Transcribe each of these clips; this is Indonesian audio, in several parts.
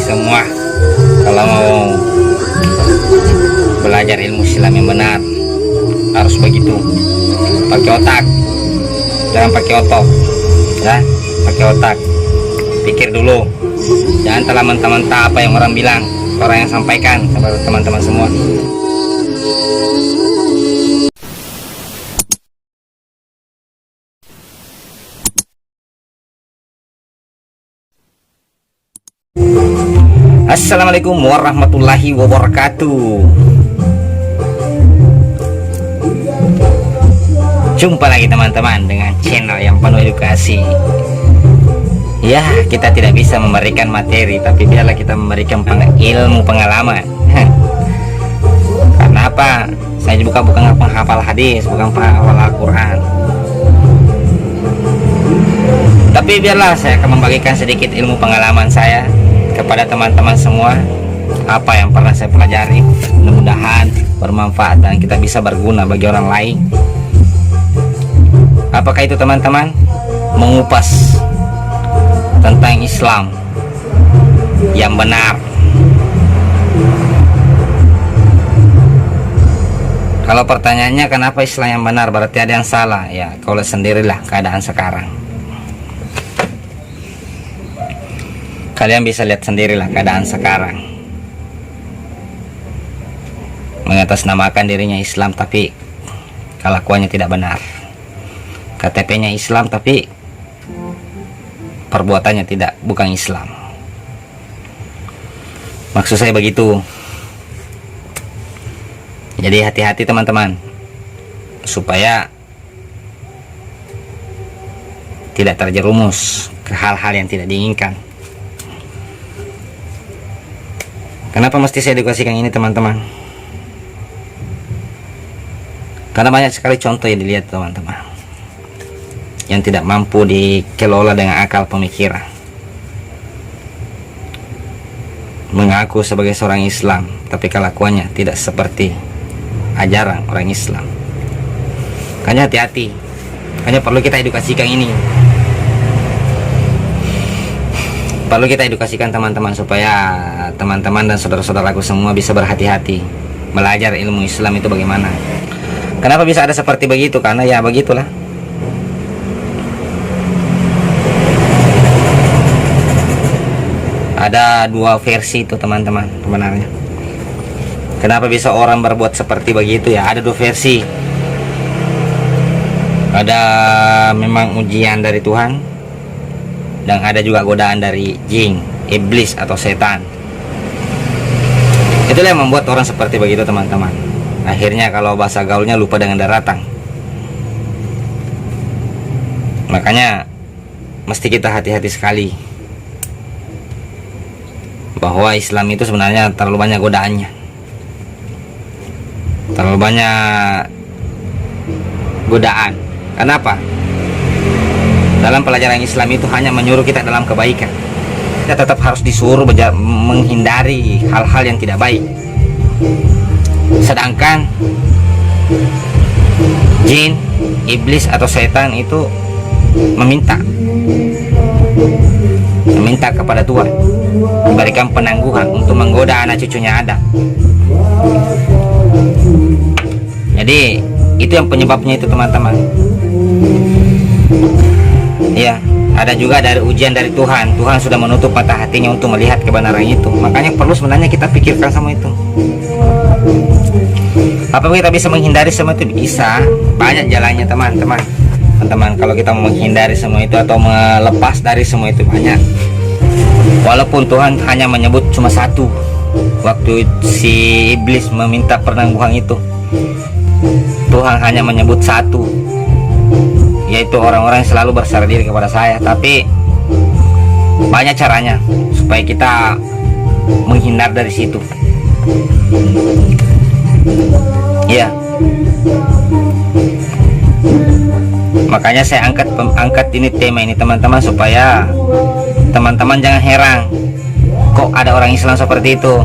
semua, kalau mau belajar ilmu Islam yang benar harus begitu, pakai otak, jangan pakai otot ya, pakai otak, pikir dulu, jangan telah mentah-mentah apa yang orang bilang, orang yang sampaikan kepada teman-teman semua. Assalamualaikum warahmatullahi wabarakatuh. Jumpa lagi teman-teman dengan channel yang penuh edukasi. Ya, kita tidak bisa memberikan materi, tapi biarlah kita memberikan ilmu pengalaman. Karena apa? Saya bukan penghafal hadis, bukan penghafal Al-Quran. Tapi biarlah saya akan membagikan sedikit ilmu pengalaman saya kepada teman-teman semua, apa yang pernah saya pelajari. Mudah-mudahan bermanfaat dan kita bisa berguna bagi orang lain. Apakah itu teman-teman? Mengupas tentang Islam yang benar. Kalau pertanyaannya kenapa Islam yang benar, berarti ada yang salah. Ya, kau lihat sendirilah keadaan sekarang. Kalian bisa lihat sendirilah keadaan sekarang. Mengatasnamakan dirinya Islam tapi kelakuannya tidak benar. KTP-nya Islam tapi perbuatannya bukan Islam. Maksud saya begitu. Jadi hati-hati teman-teman, supaya tidak terjerumus ke hal-hal yang tidak diinginkan. Kenapa mesti saya edukasikan ini teman-teman? Karena banyak sekali contoh yang dilihat teman-teman, yang tidak mampu dikelola dengan akal pemikiran. Mengaku sebagai seorang Islam, tapi kelakuannya tidak seperti ajaran orang Islam. Makanya hati-hati, hanya perlu kita edukasikan ini. Perlu kita edukasikan teman-teman, supaya teman-teman dan saudara-saudaraku semua bisa berhati-hati belajar ilmu Islam itu bagaimana. Kenapa bisa ada seperti begitu? Karena ya begitulah. Ada dua versi itu teman-teman sebenarnya. Kenapa bisa orang berbuat seperti begitu? Ya ada dua versi. Ada memang ujian dari Tuhan, dan ada juga godaan dari jin, iblis atau setan. Itulah yang membuat orang seperti begitu teman-teman. Akhirnya kalau bahasa gaulnya lupa dengan daratan. Makanya mesti kita hati-hati sekali, bahwa Islam itu sebenarnya terlalu banyak godaannya, terlalu banyak godaan. Kenapa? Dalam pelajaran Islam itu hanya menyuruh kita dalam kebaikan. Kita tetap harus disuruh menghindari hal-hal yang tidak baik. Sedangkan jin, iblis atau setan itu meminta kepada Tuhan, memberikan penangguhan untuk menggoda anak cucunya Adam. Jadi itu yang penyebabnya itu teman-teman. Ya, ada juga dari ujian dari Tuhan. Tuhan sudah menutup mata hatinya untuk melihat kebenaran itu. Makanya perlu sebenarnya kita pikirkan semua itu. Apakah kita bisa menghindari semua itu? Bisa. Banyak jalannya teman-teman. Kalau kita mau menghindari semua itu atau melepas dari semua itu, banyak. Walaupun Tuhan hanya menyebut cuma satu. Waktu si iblis meminta penangguhan itu, Tuhan hanya menyebut satu, yaitu orang-orang yang selalu berserah diri kepada saya. Tapi banyak caranya supaya kita menghindar dari situ. Ya, makanya saya angkat ini tema ini teman-teman, supaya teman-teman jangan heran kok ada orang Islam seperti itu.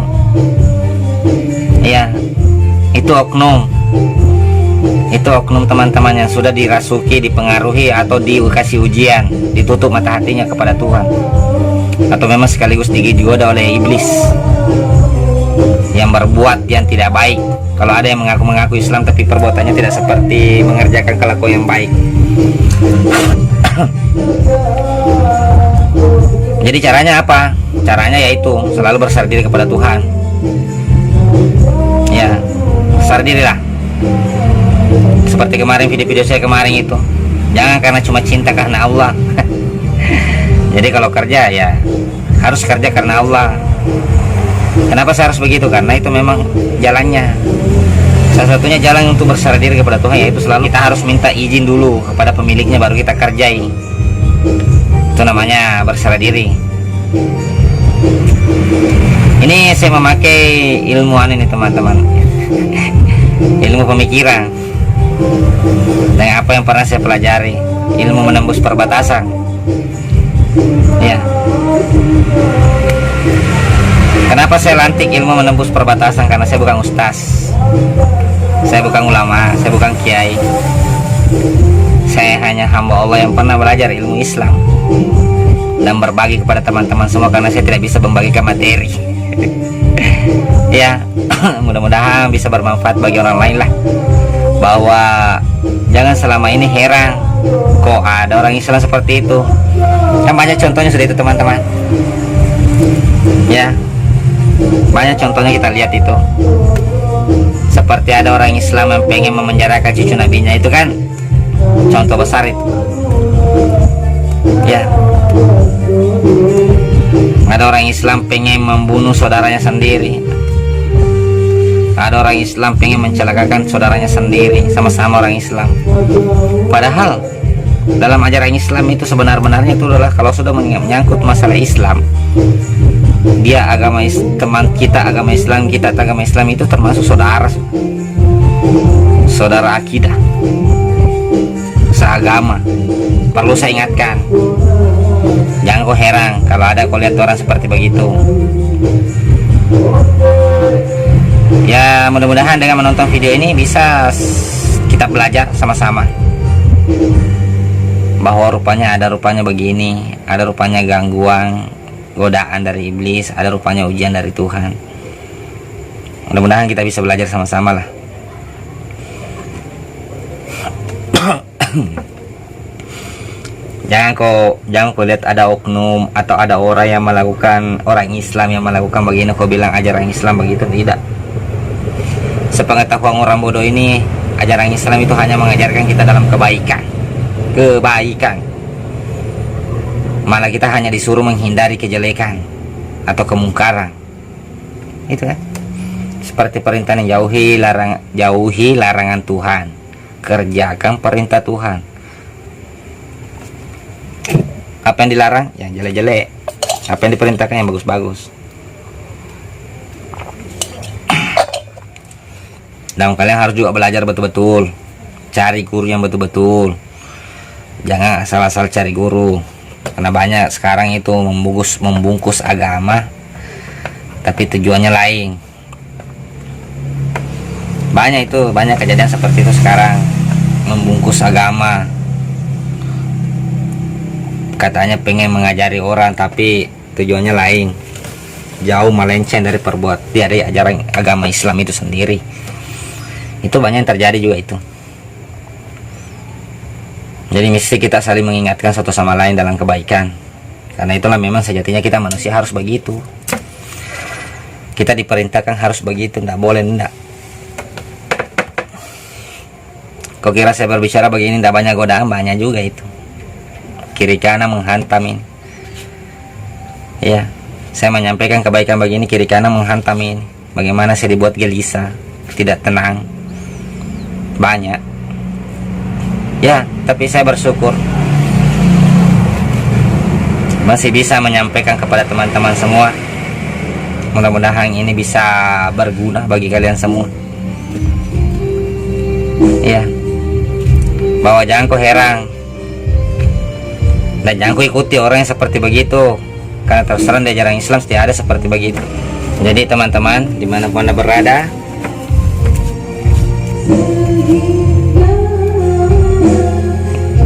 Ya, itu oknum. Itu oknum teman-teman yang sudah dirasuki, dipengaruhi atau dikasih ujian, ditutup mata hatinya kepada Tuhan. atau memang sekaligus digoda oleh iblis yang berbuat yang tidak baik. Kalau ada yang mengaku-mengaku Islam tapi perbuatannya tidak seperti mengerjakan kelakuan yang baik. Jadi caranya apa? Caranya yaitu selalu bersandar diri kepada Tuhan. Ya, bersandar dirilah. Seperti kemarin video-video saya kemarin itu. Jangan karena cuma cinta karena Allah. Jadi kalau kerja ya harus kerja karena Allah. Kenapa saya harus begitu? Karena itu memang jalannya. Salah satunya jalan untuk bersandar diri kepada Tuhan yaitu selalu kita harus minta izin dulu kepada pemiliknya baru kita kerjai. Itu namanya bersandar diri. Ini saya memakai ilmuwan ini teman-teman. Ilmu pemikiran. Dan apa yang pernah saya pelajari, ilmu menembus perbatasan. Ya. Kenapa saya lantik ilmu menembus perbatasan? Karena saya bukan ustaz, saya bukan ulama, saya bukan kiai. Saya hanya hamba Allah yang pernah belajar ilmu Islam dan berbagi kepada teman-teman semua, karena saya tidak bisa membagikan materi. Ya, mudah-mudahan bisa bermanfaat bagi orang lain lah. Bahwa jangan selama ini heran kok ada orang Islam seperti itu. Kan banyak contohnya sudah itu teman-teman. Ya, banyak contohnya kita lihat itu. Seperti ada orang Islam yang pengen memenjarakan cucu nabinya, itu kan contoh besar itu. Ya, ada orang Islam pengen membunuh saudaranya sendiri. Ada orang Islam pengen mencelakakan saudaranya sendiri, sama-sama orang Islam. Padahal dalam ajaran Islam itu sebenar-benarnya itu adalah kalau sudah menyangkut masalah Islam, dia agama teman kita, agama Islam kita, agama Islam itu termasuk saudara, saudara akidah, seagama. Perlu saya ingatkan, jangan kau heran kalau ada kau lihat orang seperti begitu. Ya, mudah-mudahan dengan menonton video ini bisa kita belajar sama-sama bahwa rupanya begini, ada rupanya gangguan, godaan dari iblis, ada rupanya ujian dari Tuhan. Mudah-mudahan kita bisa belajar sama-sama lah. Jangan kau lihat ada oknum atau ada orang yang melakukan, orang Islam yang melakukan begini kau bilang ajaran Islam begitu. Tidak. Sepengetahuan orang bodoh ini, ajaran Islam itu hanya mengajarkan kita dalam kebaikan. Malah kita hanya disuruh menghindari kejelekan atau kemungkaran. Itu kan seperti perintah yang jauhi larangan Tuhan, kerjakan perintah Tuhan. Apa yang dilarang? Yang jelek-jelek. Apa yang diperintahkan? Yang bagus-bagus. Dan kalian harus juga belajar betul-betul, cari guru yang betul-betul. Jangan asal-asal cari guru, karena banyak sekarang itu membungkus agama tapi tujuannya lain. Banyak kejadian seperti itu sekarang, membungkus agama katanya pengen mengajari orang tapi tujuannya lain, jauh melenceng dari dari ajaran agama Islam itu sendiri. Itu banyak yang terjadi juga itu. Jadi mesti kita saling mengingatkan satu sama lain dalam kebaikan, karena itulah memang sejatinya kita manusia harus begitu. Kita diperintahkan harus begitu, tidak boleh tidak. Kau kira saya berbicara begini tidak banyak godaan? Banyak juga itu, kiri kanan menghantam ini. Ya, saya menyampaikan kebaikan begini, kiri kanan menghantam ini. Bagaimana saya dibuat gelisah, tidak tenang. Banyak. Ya, tapi saya bersyukur masih bisa menyampaikan kepada teman-teman semua. Mudah-mudahan ini bisa berguna bagi kalian semua. Ya, bahwa jangan kau heran dan jangan kau ikuti orang yang seperti begitu, karena terus terang di ajaran Islam tidak ada seperti begitu. Jadi teman-teman, dimanapun Anda berada,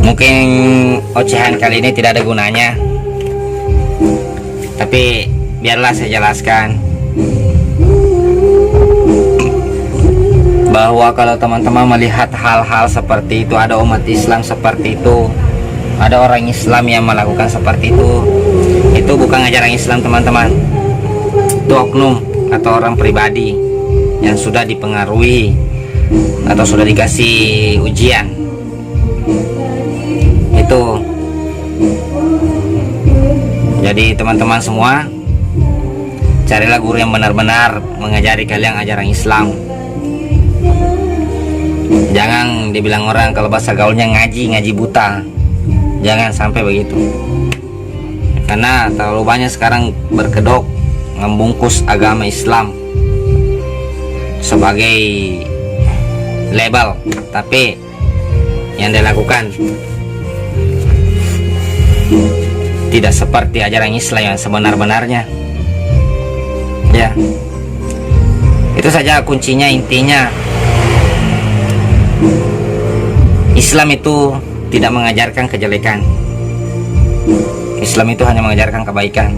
mungkin ocehan kali ini tidak ada gunanya, Tapi biarlah saya jelaskan bahwa kalau teman-teman melihat hal-hal seperti itu, ada umat Islam seperti itu, ada orang Islam yang melakukan seperti itu bukan ajaran Islam teman-teman. Itu oknum atau orang pribadi yang sudah dipengaruhi atau sudah dikasih ujian. Itu jadi teman-teman semua, carilah guru yang benar-benar mengajari kalian ajaran Islam. Jangan dibilang orang kalau bahasa gaulnya ngaji buta. Jangan sampai begitu, karena terlalu banyak sekarang berkedok membungkus agama Islam sebagai label, tapi yang dilakukan tidak seperti ajaran Islam yang sebenar-benarnya. Ya, itu saja kuncinya. Intinya Islam itu tidak mengajarkan kejelekan. Islam itu hanya mengajarkan kebaikan.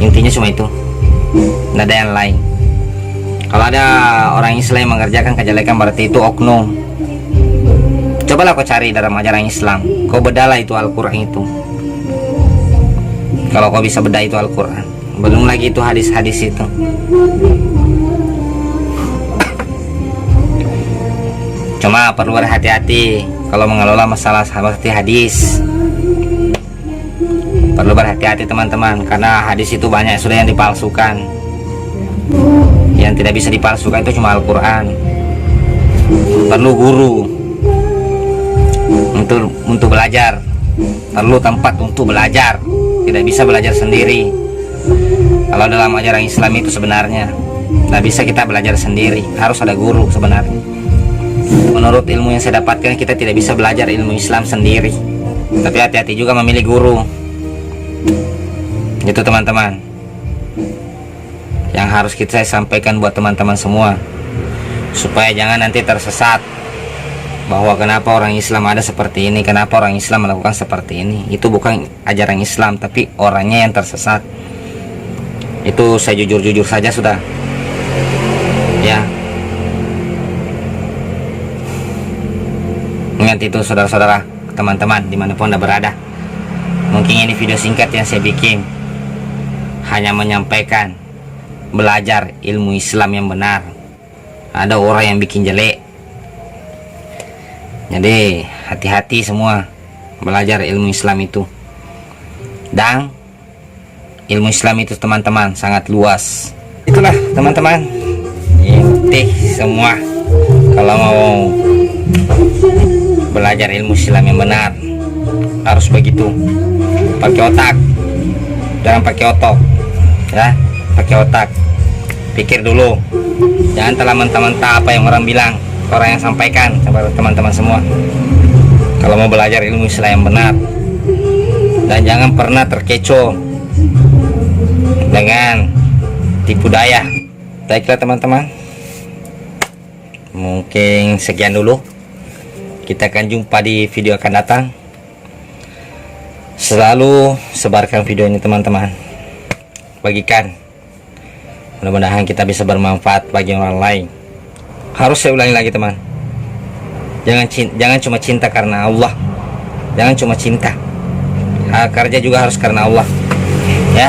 Intinya cuma itu, tidak ada yang lain. Kalau ada orang Islam yang mengerjakan kejelekan, berarti itu oknum. Cobalah kau cari dalam ajaran Islam, kau bedalah itu Al-Quran itu. Kalau kau bisa bedah itu Al-Quran, belum lagi itu hadis-hadis itu. Cuma perlu berhati-hati kalau mengelola masalah seperti hadis. Perlu berhati-hati teman-teman, karena hadis itu banyak sudah yang dipalsukan. Yang tidak bisa dipalsukan itu cuma Al-Quran. Perlu guru untuk belajar, perlu tempat untuk belajar. Tidak bisa belajar sendiri. Kalau dalam ajaran Islam itu sebenarnya tidak bisa kita belajar sendiri, harus ada guru sebenarnya. Menurut ilmu yang saya dapatkan, kita tidak bisa belajar ilmu Islam sendiri. Tapi hati-hati juga memilih guru. Itu teman-teman yang harus kita sampaikan buat teman-teman semua, supaya jangan nanti tersesat bahwa kenapa orang Islam ada seperti ini, kenapa orang Islam melakukan seperti ini. Itu bukan ajaran Islam, tapi orangnya yang tersesat. Itu saya jujur-jujur saja sudah. Ya, ingat itu saudara-saudara, teman-teman dimanapun Anda berada. Mungkin ini video singkat yang saya bikin, hanya menyampaikan belajar ilmu Islam yang benar. Ada orang yang bikin jelek, jadi hati-hati semua belajar ilmu Islam itu. Dan ilmu Islam itu teman-teman sangat luas. Itulah teman-teman inti semua. Kalau mau belajar ilmu Islam yang benar, harus begitu. Pakai otak, jangan pakai otot, ya. Pakai otak, pikir dulu. Jangan telah mentah-mentah apa yang orang bilang, orang yang sampaikan kepada teman-teman semua. Kalau mau belajar ilmu Islam yang benar, dan jangan pernah terkecoh dengan tipu daya. Baiklah teman-teman, mungkin sekian dulu. Kita akan jumpa di video akan datang. Selalu sebarkan video ini teman-teman, bagikan. Mudah-mudahan kita bisa bermanfaat bagi orang lain. Harus saya ulangi lagi teman, jangan cuma cinta karena Allah. Jangan cuma cinta, kerja juga harus karena Allah, ya.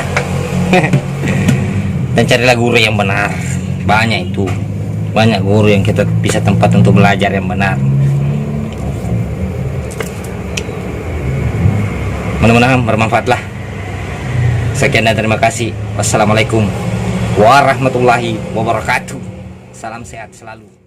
Dan carilah guru yang benar. Banyak guru yang kita bisa tempat untuk belajar yang benar. Mudah-mudahan bermanfaatlah. Sekian dan terima kasih. Wassalamualaikum warahmatullahi wabarakatuh. Salam sehat selalu.